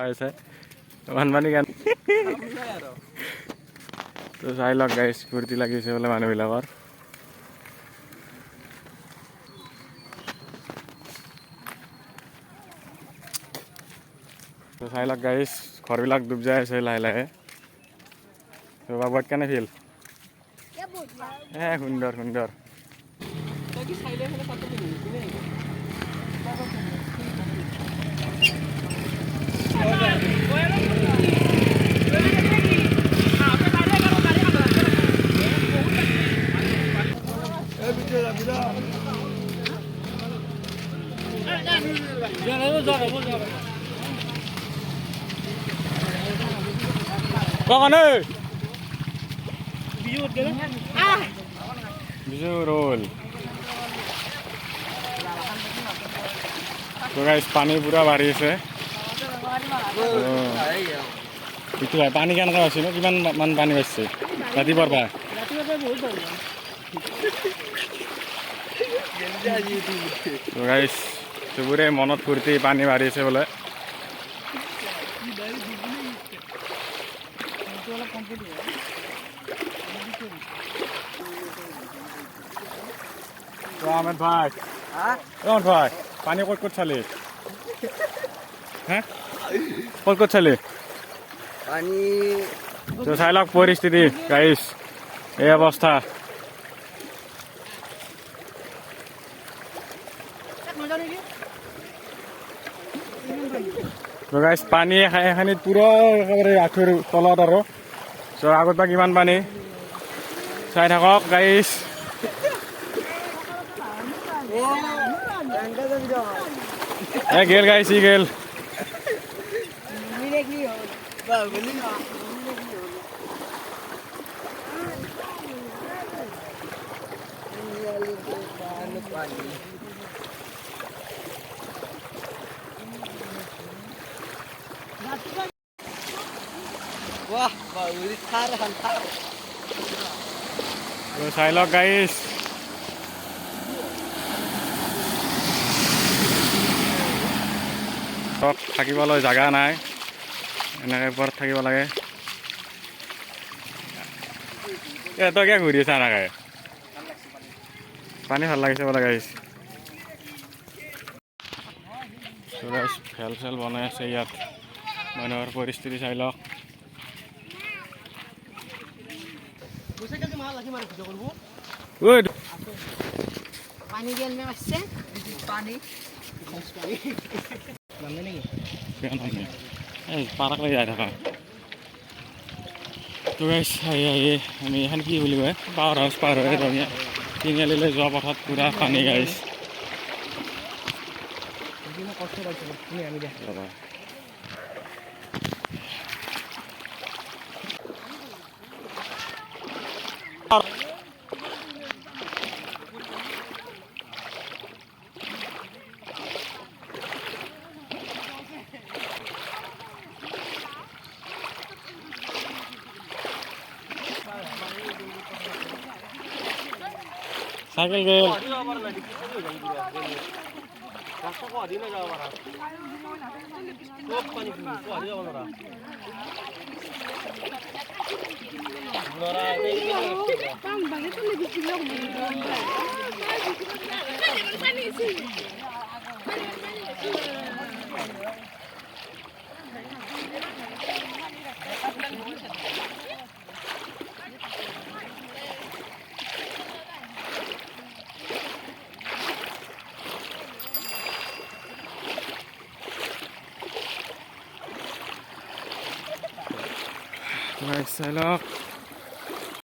আছে বানপানী কেন তো চাই লওক গাইছ ফূৰ্তি লাগিছে বোলে মানুহবিলাকৰ তো চাই লওক গাইছ ঘৰবিলাক ডুব যাই আছে লাহে লাহে তো বাবুত কেনে ফিল সুন্দৰ সুন্দৰ বিজু ৰোল তো গাইছ পানী পুৰা বাঢ়ি আছে পানী কেনেকৈ আছে ন কিমান মান পানী বাঢ়িছে ৰাতিপুৱাৰ পৰা তো গাইছ চবৰে মনত ফূৰ্তি পানী বাঢ়িছে বোলে আহমেদ ভাই ভাই পানী ক'ত ক'ত চালি হে ক'ত ক'ত চালি পানী তো চাই লওক পৰিস্থিতি গাইছ এই অৱস্থা তো গাইছ পানী এখানিত পুৰা একেবাৰে আঁঠুৰ তলত আৰু চ' আগত বা কিমান পানী চাই থাকক গাইছ গেল গাইছ ই গেল চাই লওক গাইছ থাকিবলৈ জাগা নাই এনেকৈ ওপৰত থাকিব লাগে তই কিয় ঘূৰি আছা এনেকৈ পানী ভাল লাগিছে বোলে গাইছ খেল চেল বনাই আছে ইয়াত মানুহৰ পৰিস্থিতি চাই লওক পাৰাক যাই থাকা তো গাইছ আমি এখন কি বুলি কয় পাৱাৰ হাউচ পাৰ হৈ ৰঙীয়া তিনিআলিলৈ যোৱা পথত পুৰা পানী গাইছ সাইকেল গেল Nice, I love